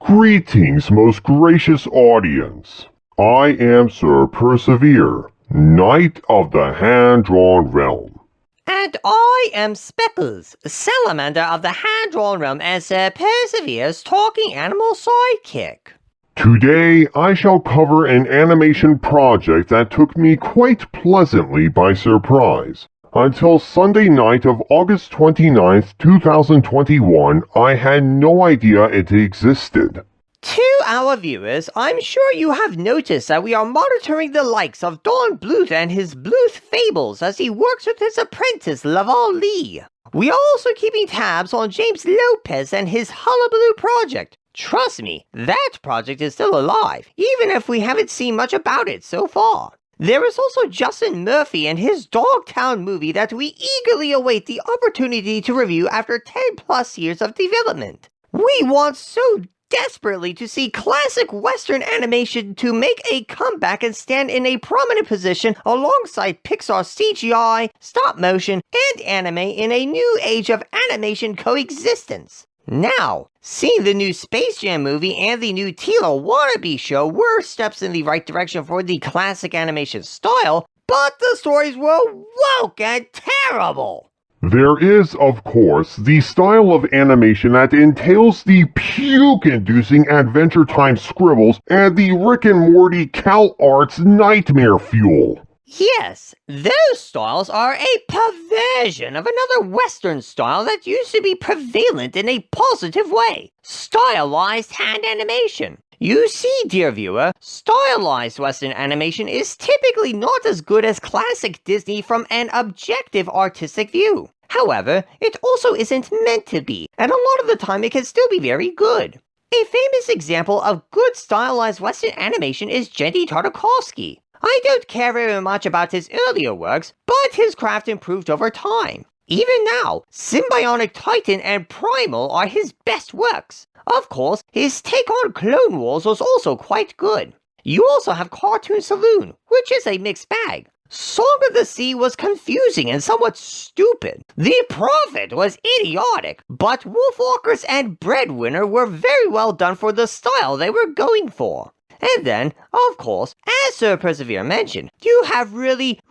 Greetings, most gracious audience. I am Sir Persevere, Knight of the Hand-Drawn Realm. And I am Speckles, Salamander of the Hand-Drawn Realm and Sir Persevere's talking animal sidekick. Today, I shall cover an animation project that took me quite pleasantly by surprise. Until Sunday night of August 29th, 2021, I had no idea it existed. To our viewers, I'm sure you have noticed that we are monitoring the likes of Don Bluth and his Bluth fables as he works with his apprentice Laval Lee. We are also keeping tabs on James Lopez and his Hullabaloo project. Trust me, that project is still alive, even if we haven't seen much about it so far. There is also Justin Murphy and his Dogtown movie that we eagerly await the opportunity to review after 10 plus years of development. We want so desperately to see classic Western animation to make a comeback and stand in a prominent position alongside Pixar's CGI, stop motion, and anime in a new age of animation coexistence. Now, seeing the new Space Jam movie and the new Tila Wannabe show were steps in the right direction for the classic animation style, but the stories were woke and terrible. There is, of course, the style of animation that entails the puke-inducing Adventure Time scribbles and the Rick and Morty Cal Arts nightmare fuel. Yes, those styles are a perversion of another Western style that used to be prevalent in a positive way, stylized hand animation. You see, dear viewer, stylized Western animation is typically not as good as classic Disney from an objective artistic view. However, it also isn't meant to be, and a lot of the time it can still be very good. A famous example of good stylized Western animation is Genndy Tartakovsky. I don't care very much about his earlier works, but his craft improved over time. Even now, Symbionic Titan and Primal are his best works. Of course, his take on Clone Wars was also quite good. You also have Cartoon Saloon, which is a mixed bag. Song of the Sea was confusing and somewhat stupid. The Prophet was idiotic, but Wolfwalkers and Breadwinner were very well done for the style they were going for. And then, of course, as Sir Persevere mentioned, you have really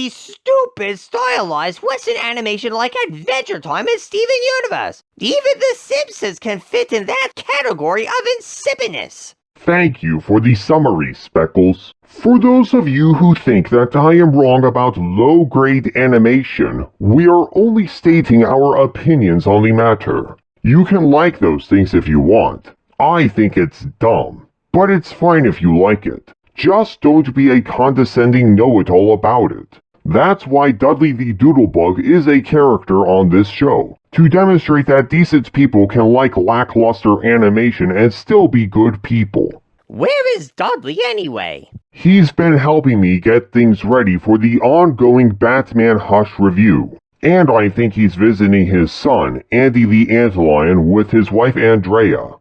stupid stylized Western animation like Adventure Time and Steven Universe. Even The Simpsons can fit in that category of insipidness. Thank you for the summary, Speckles. For those of you who think that I am wrong about low-grade animation, we are only stating our opinions on the matter. You can like those things if you want. I think it's dumb. But it's fine if you like it. Just don't be a condescending know-it-all about it. That's why Dudley the Doodlebug is a character on this show, to demonstrate that decent people can like lackluster animation and still be good people. Where is Dudley anyway? He's been helping me get things ready for the ongoing Batman Hush review. And I think he's visiting his son, Andy the Antlion, with his wife Andrea.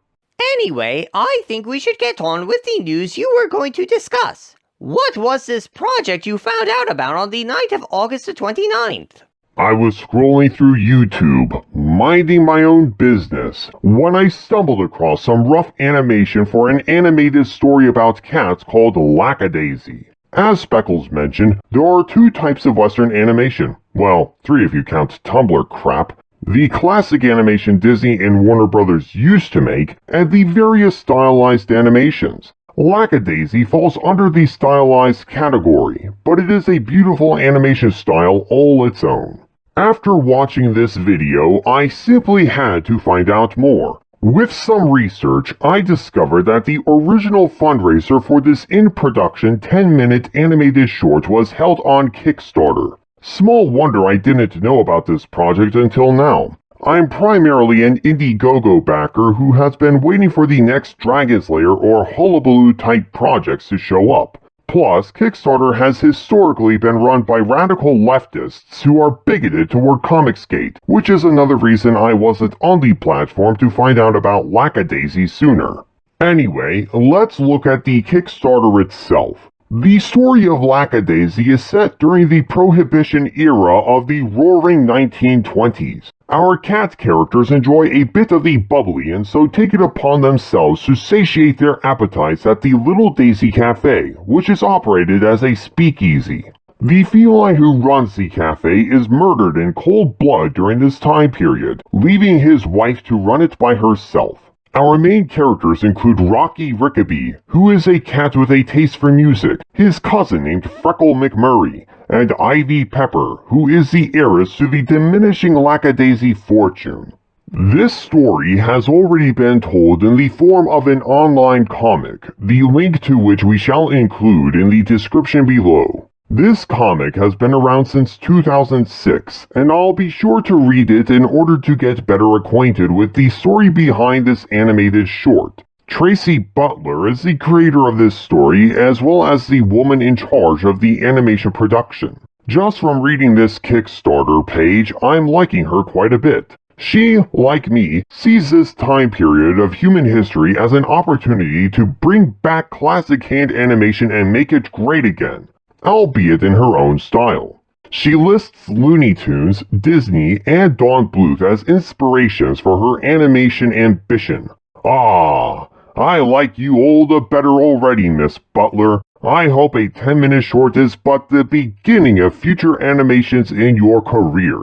Anyway, I think we should get on with the news you were going to discuss. What was this project you found out about on the night of August the 29th? I was scrolling through YouTube, minding my own business, when I stumbled across some rough animation for an animated story about cats called Lackadaisy. As Speckles mentioned, there are two types of Western animation. Well, three if you count Tumblr crap. The classic animation Disney and Warner Brothers used to make, and the various stylized animations. Lackadaisy falls under the stylized category, but it is a beautiful animation style all its own. After watching this video, I simply had to find out more. With some research, I discovered that the original fundraiser for this in-production 10-minute animated short was held on Kickstarter. Small wonder I didn't know about this project until now. I'm primarily an Indiegogo backer who has been waiting for the next Dragon's Lair or Hullabaloo type projects to show up. Plus, Kickstarter has historically been run by radical leftists who are bigoted toward Comicsgate, which is another reason I wasn't on the platform to find out about Lackadaisy sooner. Anyway, let's look at the Kickstarter itself. The story of Lackadaisy is set during the Prohibition era of the Roaring 1920s. Our cat characters enjoy a bit of the bubbly and so take it upon themselves to satiate their appetites at the Little Daisy Cafe, which is operated as a speakeasy. The feline who runs the cafe is murdered in cold blood during this time period, leaving his wife to run it by herself. Our main characters include Rocky Rickaby, who is a cat with a taste for music, his cousin named Freckle McMurray, and Ivy Pepper, who is the heiress to the diminishing Lackadaisy fortune. This story has already been told in the form of an online comic, the link to which we shall include in the description below. This comic has been around since 2006, and I'll be sure to read it in order to get better acquainted with the story behind this animated short. Tracy Butler is the creator of this story, as well as the woman in charge of the animation production. Just from reading this Kickstarter page, I'm liking her quite a bit. She, like me, sees this time period of human history as an opportunity to bring back classic hand animation and make it great again, albeit in her own style. She lists Looney Tunes, Disney, and Don Bluth as inspirations for her animation ambition. Ah, I like you all the better already, Miss Butler. I hope a 10-minute short is but the beginning of future animations in your career.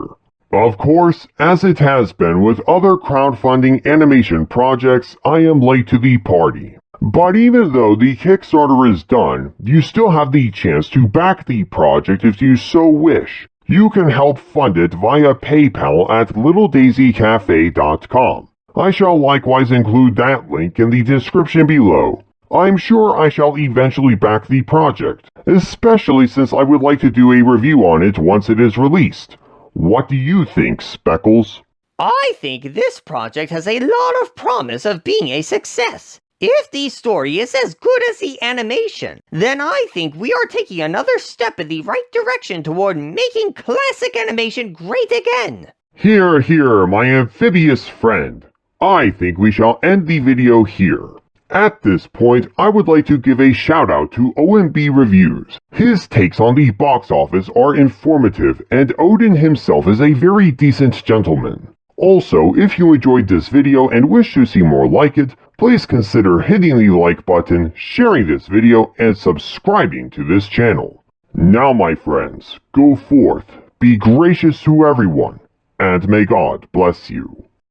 Of course, as it has been with other crowdfunding animation projects, I am late to the party. But even though the Kickstarter is done, you still have the chance to back the project if you so wish. You can help fund it via PayPal at littledaisycafe.com. I shall likewise include that link in the description below. I'm sure I shall eventually back the project, especially since I would like to do a review on it once it is released. What do you think, Speckles? I think this project has a lot of promise of being a success. If the story is as good as the animation, then I think we are taking another step in the right direction toward making classic animation great again. Here, here, my amphibious friend. I think we shall end the video here. At this point, I would like to give a shout out to OMB Reviews. His takes on the box office are informative, and Odin himself is a very decent gentleman. Also, if you enjoyed this video and wish to see more like it, please consider hitting the like button, sharing this video, and subscribing to this channel. Now, my friends, go forth, be gracious to everyone, and may God bless you.